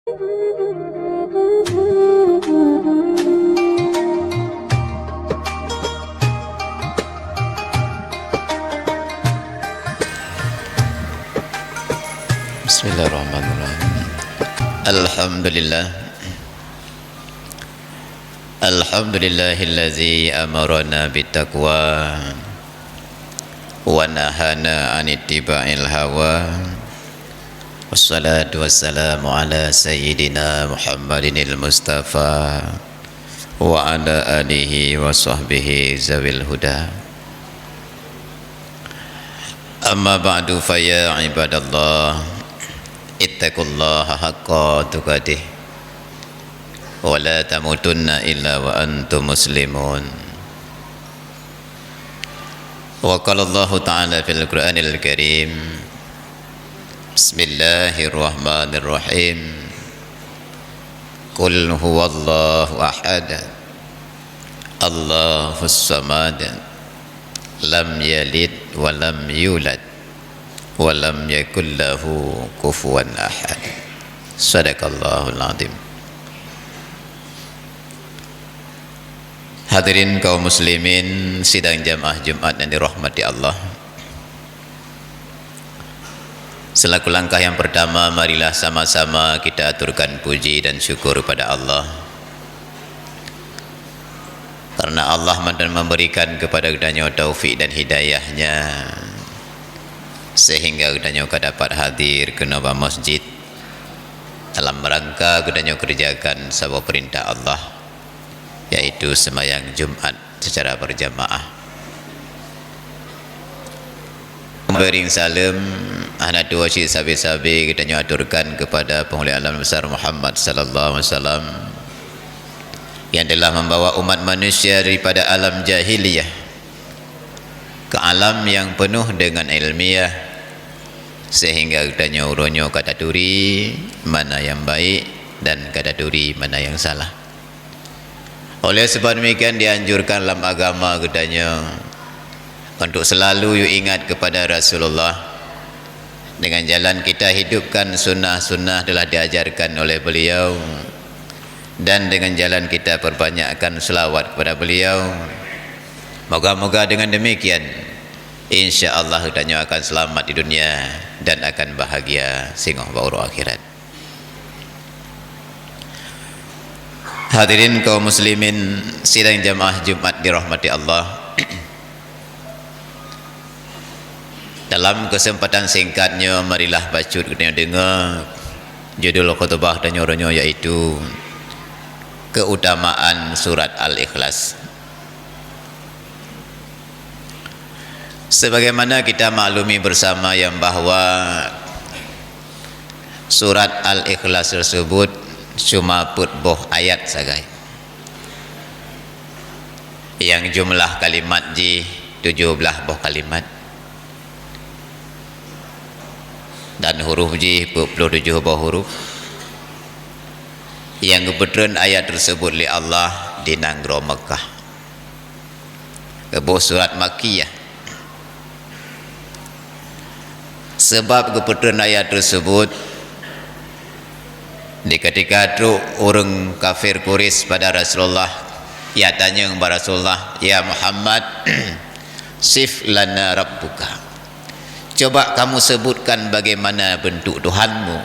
Bismillahirrahmanirrahim. Alhamdulillah. Alhamdulillahillazi amarana bittaqwa wa nahana 'anittiba'il hawa. Wassalatu wassalamu ala sayyidina Muhammadinil Mustafa wa ala alihi wa sahbihi zawil huda. Amma ba'du fa ya ibadallah, ittaqullaha haqqa tuqatih wa la tamutunna illa wa antum muslimun. Wa qala Allahu ta'ala fil Qur'anil Karim, Bismillahirrahmanirrahim. Qul huwallahu ahad, Allahus samad, lam yalid wa lam yulad wa lam yakul lahu kufuwan ahad. Sadaqallahul azim. Hadirin kaum muslimin sidang jamaah Jumat yang dirahmati Allah. Selaku langkah yang pertama, marilah sama-sama kita aturkan puji dan syukur pada Allah, karena Allah memberikan kepada kepadanya taufik dan hidayahnya sehingga kepadanya dapat hadir ke Nova Masjid dalam rangka kepadanya kerjakan sebuah perintah Allah, yaitu sembahyang Jumat secara berjamaah. Bering salam anak dua syed sabi-sabi kita aturkan kepada penghulu alam besar Muhammad sallallahu alaihi wasallam yang telah membawa umat manusia daripada alam jahiliyah ke alam yang penuh dengan ilmiah, sehingga kita nyuruhnya kata duri mana yang baik dan kata duri mana yang salah. Oleh sebab demikian dianjurkan dalam agama katanya untuk selalu ingat kepada Rasulullah. Dengan jalan kita hidupkan sunnah-sunnah telah diajarkan oleh beliau, dan dengan jalan kita perbanyakkan selawat kepada beliau. Moga-moga dengan demikian insya-Allah katanya akan selamat di dunia dan akan bahagia singgoh bauru akhirat. Hadirin kaum muslimin sidang jamaah Jumat dirahmati Allah. Dalam kesempatan singkatnya, marilah bacut kita dengar judul khutbah dan nyoronyo, yaitu keutamaan surat Al-Ikhlas. Sebagaimana kita maklumi bersama yang bahwa surat Al-Ikhlas tersebut cuma boh ayat saja, yang jumlah kalimat ji 17 boh kalimat dan huruf ji 27 boh huruf, yang kebetulan ayat tersebut li Allah di Nanggro Mekah, boh surat Makkiyah. Sebab kebetulan ayat tersebut di ketika itu orang kafir Quraisy pada Rasulullah, ya tanya kepada Rasulullah, ya Muhammad, sif lana rabbuka, coba kamu sebutkan bagaimana bentuk Tuhanmu.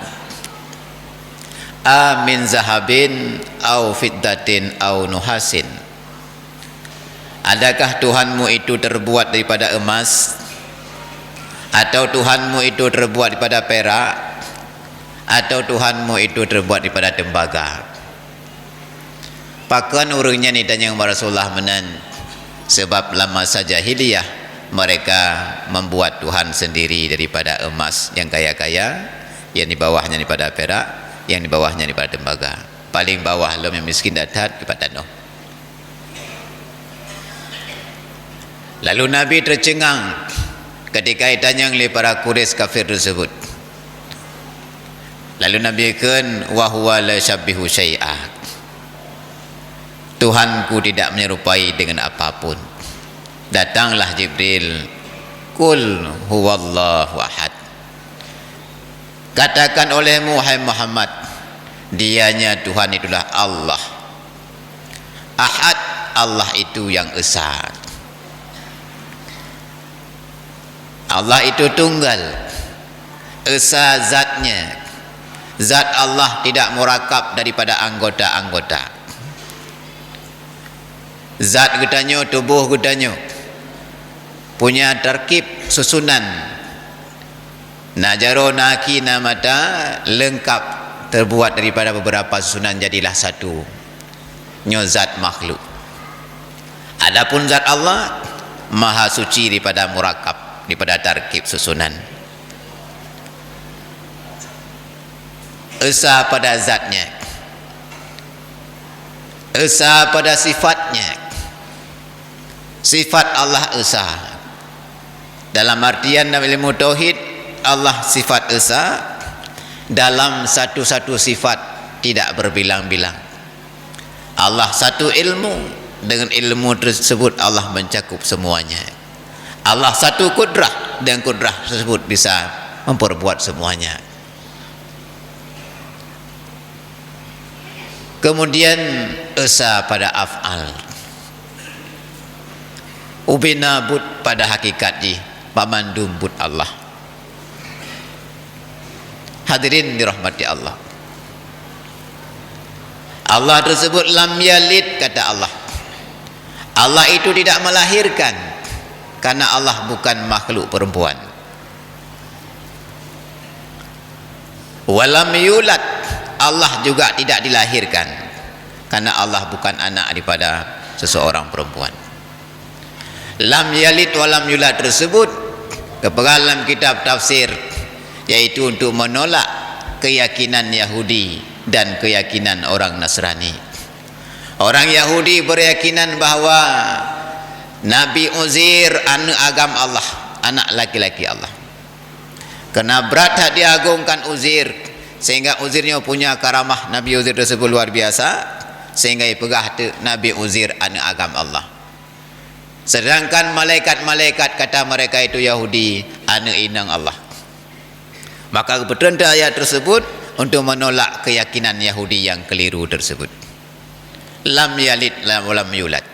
Amin zahabin au fiddatin au nuhasin, adakah Tuhanmu itu terbuat daripada emas, atau Tuhanmu itu terbuat daripada perak, atau Tuhanmu itu terbuat daripada tembaga? Pakan orangnya ni tanya kepada Rasulullah menan, sebab lama saja jahiliyah mereka membuat Tuhan sendiri daripada emas yang kaya-kaya, yang di bawahnya daripada perak, yang di bawahnya daripada tembaga. Paling bawah lo yang miskin datat kepada Nuh. Lalu Nabi tercengang ketika ditanya oleh para Quraisy kafir tersebut. Lalu Nabi kan, wa huwa la syabbihu syai'a, Tuhanku tidak menyerupai dengan apapun. Datanglah Jibril, Qul huwallahu ahad, katakan olehmu wahai Muhammad, Dianya Tuhan itulah Allah. Ahad, Allah itu yang esa. Allah itu tunggal, esa zatnya. Zat Allah tidak murakab daripada anggota-anggota. Zat getanyo, tubuh getanyo punya terkib susunan najaro naki namata, lengkap terbuat daripada beberapa susunan, jadilah satu nyo zat makhluk. Adapun zat Allah maha suci daripada murakab, daripada terkib susunan. Esa pada zatnya, esa pada sifatnya. Sifat Allah esa. Dalam artian dalam ilmu tauhid, Allah sifat esa. Dalam satu-satu sifat tidak berbilang-bilang. Allah satu ilmu, dengan ilmu tersebut Allah mencakup semuanya. Allah satu kudrah, dan kudrah tersebut bisa memperbuat semuanya. Kemudian esa pada af'al, ubina but pada hakikat ji pamandum but Allah. Hadirin dirahmati Allah, Allah tersebut lam yalid, kata Allah. Allah itu tidak melahirkan, karena Allah bukan makhluk perempuan. Walam yulad, Allah juga tidak dilahirkan, karena Allah bukan anak daripada seseorang perempuan. Lam yalid walam yulad tersebut dalam kitab tafsir, yaitu untuk menolak keyakinan Yahudi dan keyakinan orang Nasrani. Orang Yahudi berkeyakinan bahawa Nabi Uzair anak agam Allah, anak laki-laki Allah. Kena berat hak diagungkan Uzair, sehingga Uzairnya punya karamah. Nabi Uzair tersebut luar biasa, sehingga pegah Nabi Uzair anak agam Allah. Sedangkan malaikat-malaikat kata mereka itu Yahudi anak inang Allah. Maka kebetulan ayat tersebut untuk menolak keyakinan Yahudi yang keliru tersebut. Lam yalid lam yulad.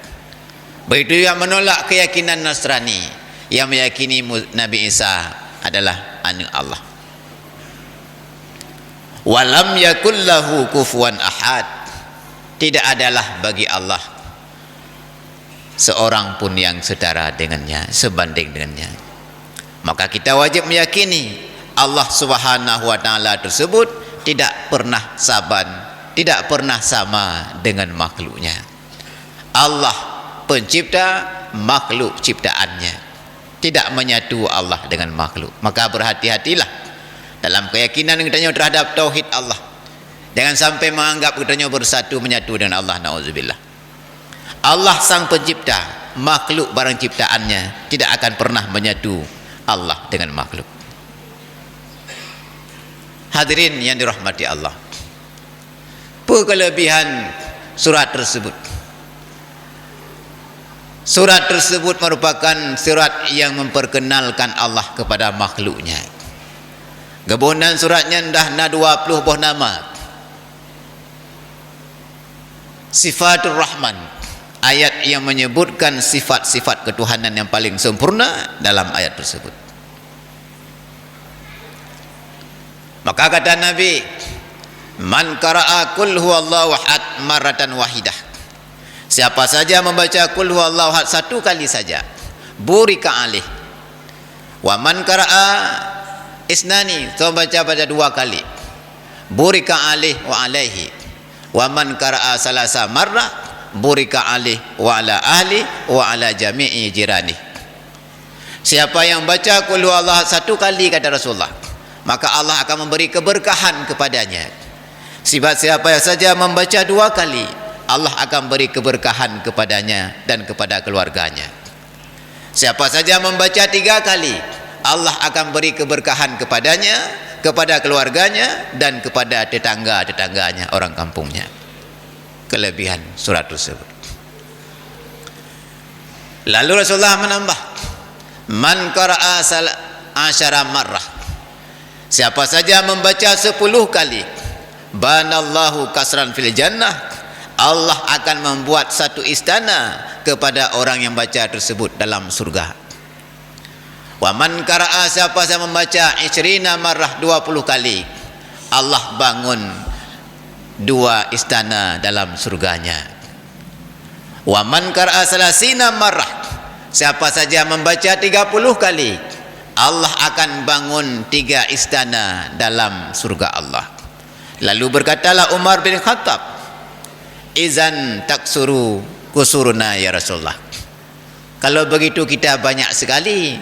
Begitu yang menolak keyakinan Nasrani yang meyakini Nabi Isa adalah anak Allah. Walam yakul lahu kufuwan ahad. Tidak adalah bagi Allah seorang pun yang setara dengannya, sebanding dengannya. Maka kita wajib meyakini Allah Subhanahu wa taala tersebut tidak pernah saban, tidak pernah sama dengan makhluknya. Allah pencipta, makhluk ciptaannya, tidak menyatu Allah dengan makhluk. Maka berhati-hatilah dalam keyakinan kitanya terhadap tauhid Allah. Jangan sampai menganggap kitanya bersatu menyatu dengan Allah. Nauzubillah. Allah sang pencipta, makhluk barang ciptaannya tidak akan pernah menyatu Allah dengan makhluk. Hadirin yang dirahmati Allah, kelebihan surat tersebut. Surat tersebut merupakan surat yang memperkenalkan Allah kepada makhluknya. Kemudian suratnya dah 20 buah nama. Sifatul Rahman, ayat yang menyebutkan sifat-sifat ketuhanan yang paling sempurna dalam ayat tersebut. Maka kata Nabi, man qara'a qul huwallahu ahad marratan wahidah. Siapa saja membaca qul huwallahu ahad satu kali saja, burika alih. Wa man qara'a isnani, so baca pada dua kali, burika alih wa alaihi. Wa man qara'a salasa marrah, burika alih wa ala ahli wa ala jami'i jirani. Siapa yang baca qul huwallahu ahad satu kali, kata Rasulullah, maka Allah akan memberi keberkahan kepadanya. Sebab siapa saja membaca dua kali, Allah akan beri keberkahan kepadanya dan kepada keluarganya. Siapa saja membaca tiga kali, Allah akan beri keberkahan kepadanya, kepada keluarganya, dan kepada tetangga-tetangganya, orang kampungnya. Kelebihan surat tersebut. Lalu Rasulullah menambah, man qara'a asyara marrah. Siapa saja membaca 10 kali, banallahu kasran fil jannah, Allah akan membuat satu istana kepada orang yang baca tersebut dalam surga. Wa man qara'a, siapa yang membaca 20 marrah 20 kali, Allah bangun 2 istana dalam surganya. Wa man qara'a 30 marrah, siapa saja membaca 30 kali, Allah akan bangun 3 istana dalam surga Allah. Lalu berkatalah Umar bin Khattab, izan taksuru kusuruna ya Rasulullah, kalau begitu kita banyak sekali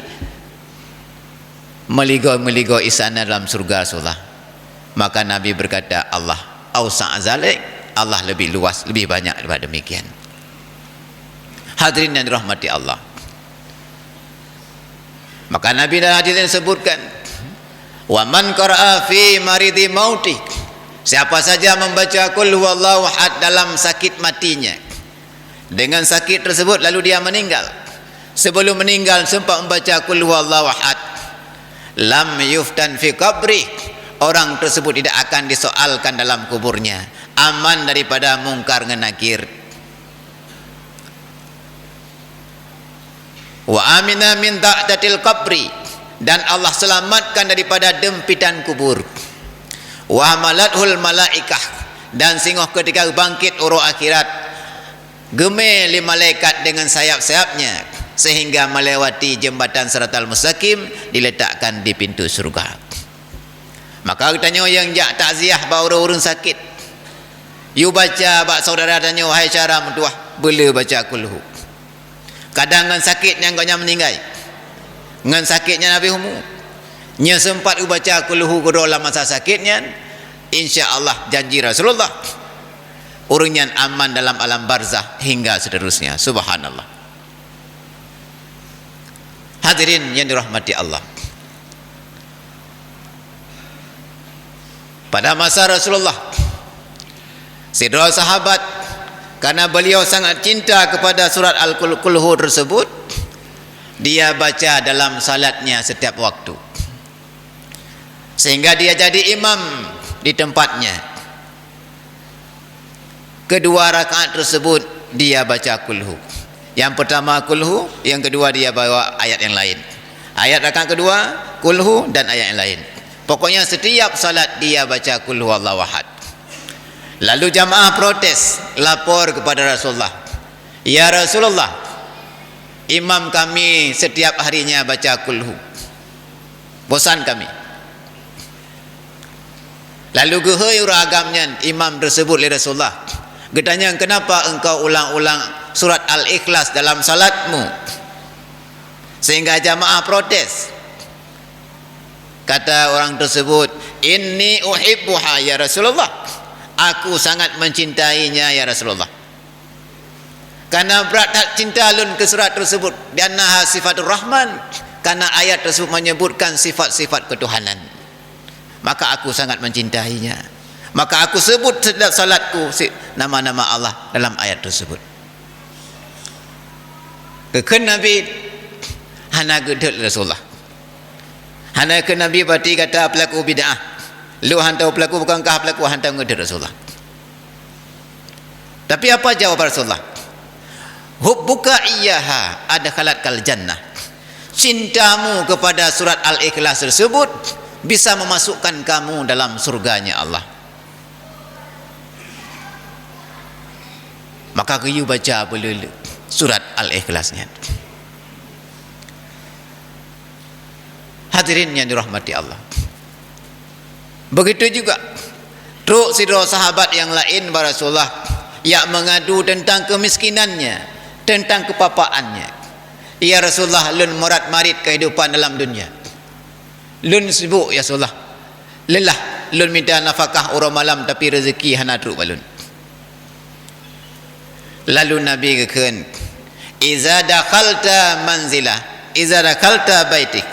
meligo istana dalam surga Rasulullah. Maka Nabi berkata, Allah ausa' zalik, Allah lebih luas, lebih banyak daripada demikian. Hadirin yang dirahmati Allah, maka Nabi dalam hadis ini sebutkan, wa man qara'a fi maridi mauti, siapa saja membaca qul huwallahu ahad dalam sakit matinya, dengan sakit tersebut lalu dia meninggal, sebelum meninggal sempat membaca qul huwallahu ahad, lam yuftan fi qabri, orang tersebut tidak akan disoalkan dalam kuburnya, aman daripada mungkar dan nakir. Wa amina min da'datil qabri, dan Allah selamatkan daripada dempitan kubur. Wa malathul malaikah, dan singgoh ketika bangkit urus akhirat, gemel malaikat dengan sayap-sayapnya sehingga melewati jembatan Siratal Mustaqim, diletakkan di pintu surga. Maka tanya yang jak takziah baru urun sakit, you baca bak saudara tanya, wahai cara mentuah bela baca kulhu. Kadang dengan sakitnya engkau meninggal, dengan sakitnya Nabi Humu nya sempat baca kulhu kedua dalam masa sakitnya, insya-Allah janji Rasulullah urunyan aman dalam alam barzah hingga seterusnya. Subhanallah. Hadirin yang dirahmati Allah, pada masa Rasulullah, saudara sahabat, karena beliau sangat cinta kepada surat Al-Kulhu tersebut, dia baca dalam salatnya setiap waktu, sehingga dia jadi imam di tempatnya. Kedua rakaat tersebut dia baca kulhu. Yang pertama kulhu, yang kedua dia bawa ayat yang lain. Ayat rakaat kedua kulhu dan ayat yang lain. Pokoknya setiap salat dia baca kulhu wallahu ahad. Lalu jamaah protes, lapor kepada Rasulullah, ya Rasulullah, imam kami setiap harinya baca kulhu, bosan kami. Lalu gehoi ragamnya imam tersebut oleh Rasulullah, getanya, kenapa engkau ulang-ulang surat Al-Ikhlas dalam salatmu? Sehingga jamaah protes. Kata orang tersebut, inni uhibbuha ya Rasulullah, aku sangat mencintainya ya Rasulullah. Karena berat cinta lun ke surat tersebut, diannaha sifatur rahman, karena ayat tersebut menyebutkan sifat-sifat ketuhanan, maka aku sangat mencintainya. Maka aku sebut setiap salatku nama-nama Allah dalam ayat tersebut. Kekan Nabi hana gedel Rasulullah, hana ke Nabi berarti kata pelaku bid'ah, lu hantau pelaku bukankah pelaku hantau gedel Rasulullah. Tapi apa jawab Rasulullah? Hubbuka iyyaha adkhalat kal jannah, cintamu kepada surat Al-Ikhlas tersebut bisa memasukkan kamu dalam surganya Allah. Maka kayu baca belula surat Al-Ikhlasnya. Hadirin yang dirahmati Allah, begitu juga truk sidro sahabat yang lain kepada Rasulullah yang mengadu tentang kemiskinannya, tentang kepapaannya. Ya Rasulullah, lun morat marit kehidupan dalam dunia, lun sibuk ya Rasulullah, lelah lun minta nafkah orang malam tapi rezeki hana truk balun. Lalu Nabi keken, iza dakhalta manzilah, iza dakhalta baitik,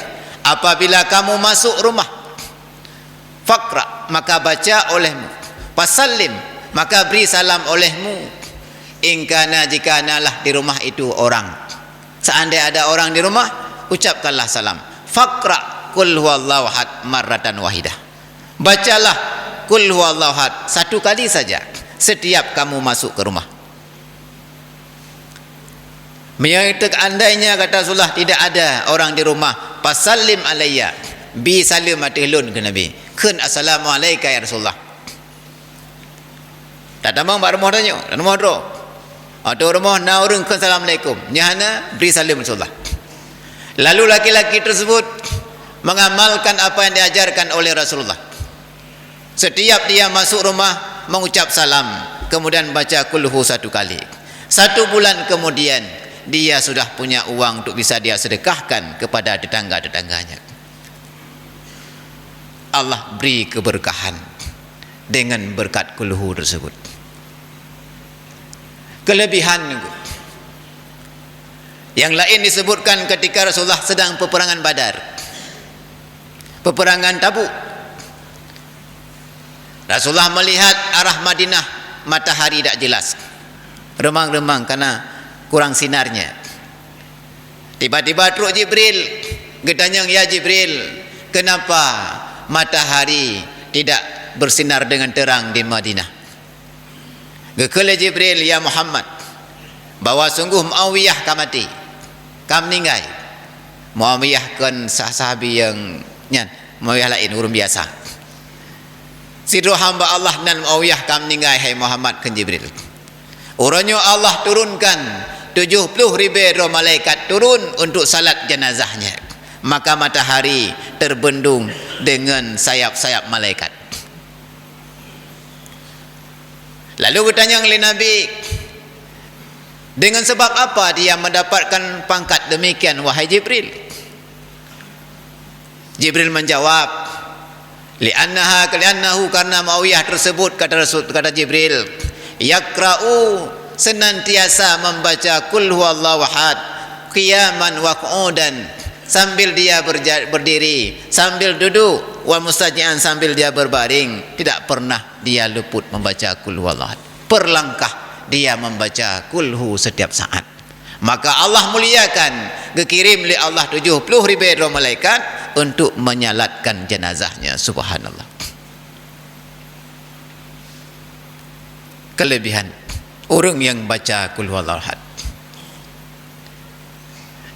apabila kamu masuk rumah, faqra, maka baca olehmu, fasallim, maka beri salam olehmu, ingkana jika nalah di rumah itu orang, seandainya ada orang di rumah, ucapkanlah salam. Faqra qul huwallahu ahad marratan wahidah, bacalah kul huwallahu ahad satu kali saja setiap kamu masuk ke rumah. Andainya kata Rasulullah tidak ada orang di rumah, fasallim alayya, bi salim atihulun ke Nabi, kun assalamu alayka ya Rasulullah. Tak tamang bar rumah tanya, dan rumah dro. Atau rumah na urang kun assalamualaikum, nyahana beri salim Rasulullah. Lalu laki-laki tersebut mengamalkan apa yang diajarkan oleh Rasulullah. Setiap dia masuk rumah mengucap salam, kemudian baca kulhu satu kali. 1 bulan kemudian dia sudah punya uang untuk bisa dia sedekahkan kepada tetangga-tetangganya. Allah beri keberkahan dengan berkat kulhu tersebut. Kelebihan yang lain disebutkan ketika Rasulullah sedang peperangan Badar, peperangan Tabuk. Rasulullah melihat arah Madinah, matahari tak jelas, remang-remang karena kurang sinarnya. Tiba-tiba truk Jibril, gedanyang, ya Jibril, kenapa matahari tidak bersinar dengan terang di Madinah? Gekele Jibril, ya Muhammad, bahwa sungguh Muawiyah kam mati, kam meninggal. Muawiyah kan sahabi yang nyan, Muawiyah lain urun biasa. Sidro hamba Allah dan Muawiyah kam meninggal, hai Muhammad kan Jibril. Orangnya Allah turunkan 70,000 malaikat turun untuk salat jenazahnya. Maka matahari terbendung dengan sayap-sayap malaikat. Lalu bertanya oleh Nabi, dengan sebab apa dia mendapatkan pangkat demikian wahai Jibril? Jibril menjawab, li'annahu karena Muawiyah tersebut, kata Jibril, yakra'u senantiasa membaca kul huwallahu ahad qiyaman wa qu'udan, sambil dia berdiri, sambil duduk, wa mustaji'an, sambil dia berbaring. Tidak pernah dia luput membaca kul huwallahu ahad. Perlangkah dia membaca kulhu setiap saat. Maka Allah muliakan, dikirim oleh Allah 70,000 malaikat untuk menyalatkan jenazahnya. Subhanallah. Kelebihan orang yang baca kul huwallahu ahad.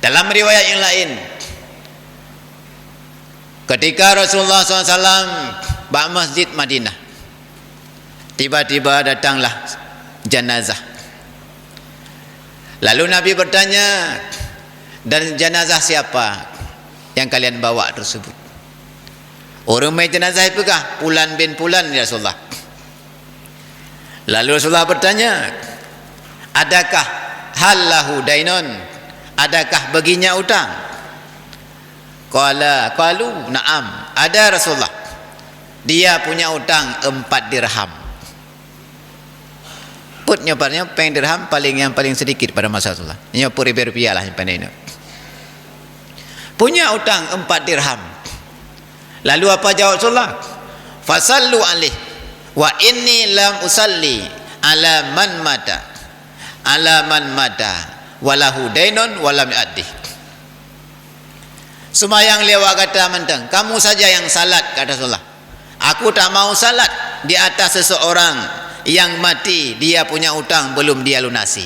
Dalam riwayat yang lain, ketika Rasulullah SAW bak masjid Madinah, tiba-tiba datanglah jenazah. Lalu Nabi bertanya, dan jenazah siapa yang kalian bawa tersebut? Orang mai jenazah itu kah? Fulan bin Fulan ya Rasulullah. Lalu Rasulullah bertanya, adakah halahu dainun, adakah baginya utang? Qalu na'am, ada Rasulullah, dia punya utang 4 dirham. Put nyoparnya peng dirham yang paling sedikit pada masa Rasulullah, nyopur rupiah lah yang pandai ini. Punya utang 4 dirham. Lalu apa jawab Rasulullah? Fasallu alih wa inni lam usalli ala man mata walahu dainun walam yu'addi. Semayang lewat kata mentang, kamu saja yang salat, kata Rasulullah. Aku tak mau salat di atas seseorang yang mati dia punya utang belum dia lunasi.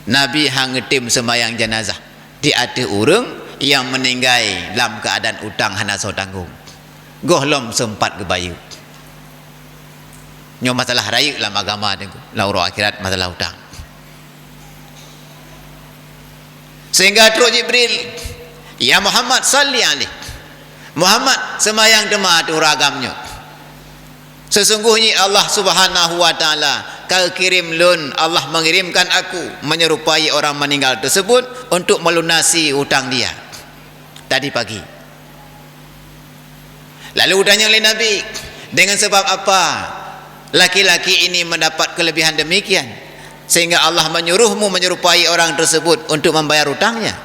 Nabi hangetim semayang jenazah di ada orang yang meninggal dalam keadaan utang hana so tanggung. Gohlom sempat kebayu. Nyo masalah raya dalam agama tu, lauro akhirat masalah utang. Sehingga terus Jibril, ya Muhammad salli alaihi. Muhammad semayang dema tu ragamnya. Sesungguhnya Allah Subhanahu wa taala kal kirim lun, Allah mengirimkan aku menyerupai orang meninggal tersebut untuk melunasi hutang dia tadi pagi. Lalu tanya oleh Nabi, dengan sebab apa laki-laki ini mendapat kelebihan demikian sehingga Allah menyuruhmu menyerupai orang tersebut untuk membayar hutangnya?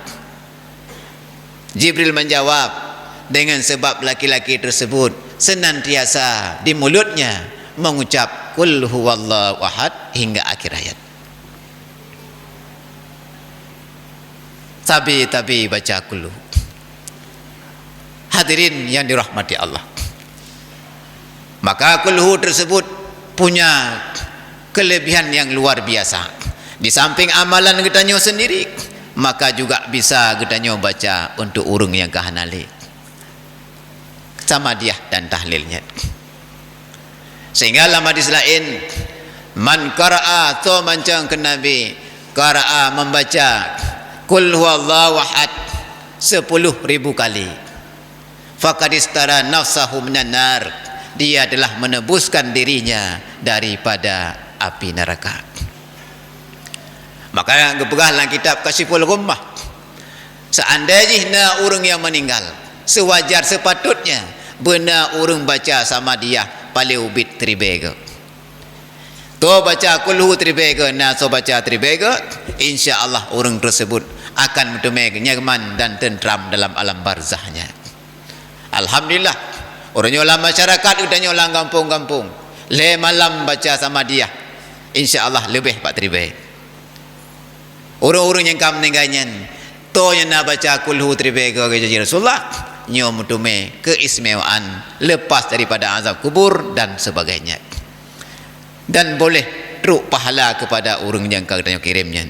Jibril menjawab, dengan sebab laki-laki tersebut senantiasa di mulutnya mengucap kul huwallahu ahad hingga akhir ayat. Tabi baca kulhu. Hadirin yang dirahmati Allah, maka kulhu tersebut punya kelebihan yang luar biasa. Di samping amalan getanyo sendiri, maka juga bisa getanyo baca untuk urung yang kahanali sama dia dan tahlilnya. Sehingga dalam hadis lain, man qara'a to mancang ke Nabi, qara'a membaca qul huwallahu ahad 10.000 kali, faqad istara nafsahu minan nar, dia telah menebuskan dirinya daripada api neraka. Maka gepegahlah kitab Kasyiful Ghummah, seandainya urang yang meninggal sewajar sepatutnya benar urang baca sama dia paling ubit tribega, to baca kulhu tribega, na so baca tribega, insyaallah urang tersebut akan bertemu nyaman dan tentram dalam alam barzahnya. Alhamdulillah, orangnya dalam masyarakat udahnya dalam kampung-kampung le malam baca sama dia, insyaallah lebih pak tribega. Orang-orang yang kam meninggalnya to yang nak baca kulhu tribega ke Rasulullah, nyo mutume keistimewaan lepas daripada azab kubur dan sebagainya, dan boleh truk pahala kepada orang yang katanya kirimnya.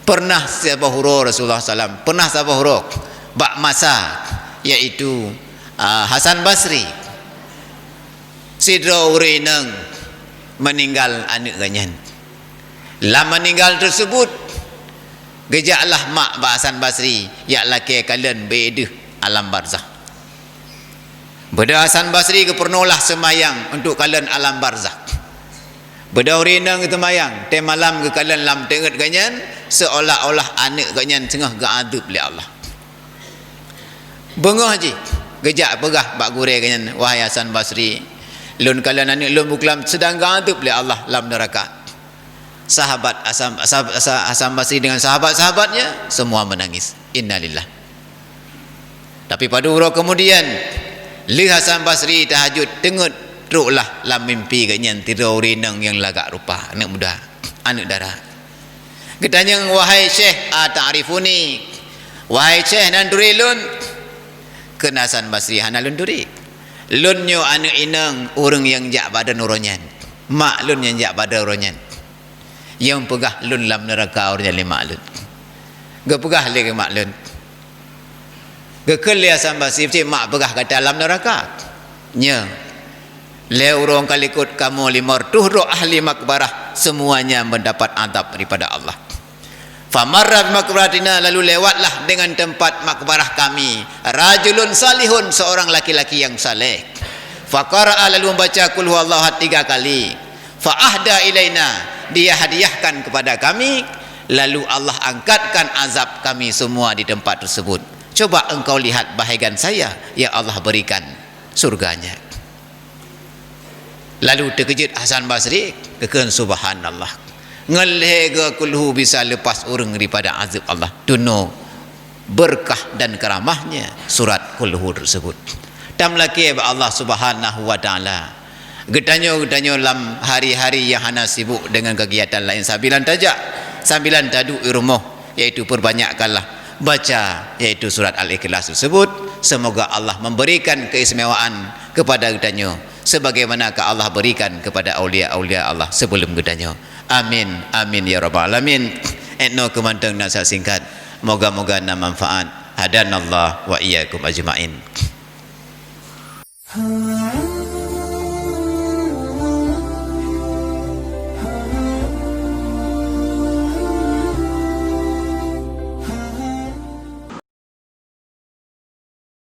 Pernah sabahuro Rasulullah SAW, pernah sabahuro bak masa, yaitu Hasan Basri sidro urineng meninggal anak ganyan. Lama meninggal tersebut gejaklah mak Hasan Basri, ya laki kalian beda alam barzah. Beda Hasan Basri ke pernolah semayang untuk kalian alam barzah. Beda urinang ke semayang, te malam ke kalian lam tengok ganyan, seolah-olah anak ganyan tengah gaadub oleh Allah. Bengah je, gejak pegah bak gure ganyan, wahai Hasan Basri, lun kalian anak lun buklam sedang gaadub oleh Allah lam neraka. Sahabat Hasan Basri dengan sahabat-sahabatnya semua menangis, innalillah. Tapi pada urut kemudian li Hasan Basri tahajud tengok teruklah lam mimpi ganyan tidur urinang yang lagak rupa anak muda, anak dara. Ketanya, wahai Syekh ta'rifuni, wahai Syekh nan duri lun ke Hasan Basri hana lun duri. Lun nyo anak inang orang yang jak badan uronyan, mak lun yang jak badan uronyan, yang pegah lun lam neraka orangnya lima lun, gepegah lagi mak lun, gekel Hasan Basri mak pegah kata lam neraka nya le urang kalikut kamu limor tuhro ahli makbarah semuanya mendapat adab daripada Allah. Famarrat makbaratina, lalu lewatlah dengan tempat makbarah kami rajulun salihun, seorang laki-laki yang saleh. Faqara'a, lalu membaca qul huwallahu ahad 3 kali. Fa ahda ilaina, dia hadiahkan kepada kami, lalu Allah angkatkan azab kami semua di tempat tersebut. Coba engkau lihat bahagian saya yang Allah berikan surganya. Lalu terkejut Hasan Basri, keken subhanallah, ngelega kulhu bisa lepas orang daripada azab Allah. Duno berkah dan keramahnya surat kulhu tersebut. Tam laki Allah Subhanahu wa taala getanyo dalam hari-hari yang hana sibuk dengan kegiatan lain sambilan tajak, sambilan tadu irmoh, yaitu perbanyakkanlah baca yaitu surat Al-Ikhlas tersebut. Semoga Allah memberikan keistimewaan kepada getanyo sebagaimana Allah berikan kepada aulia-aulia Allah sebelum getanyo. Amin amin ya rabbal alamin. Etno kemantang nasihat singkat, moga-moga na manfaat. Hadanallah wa iyyakum ajmain.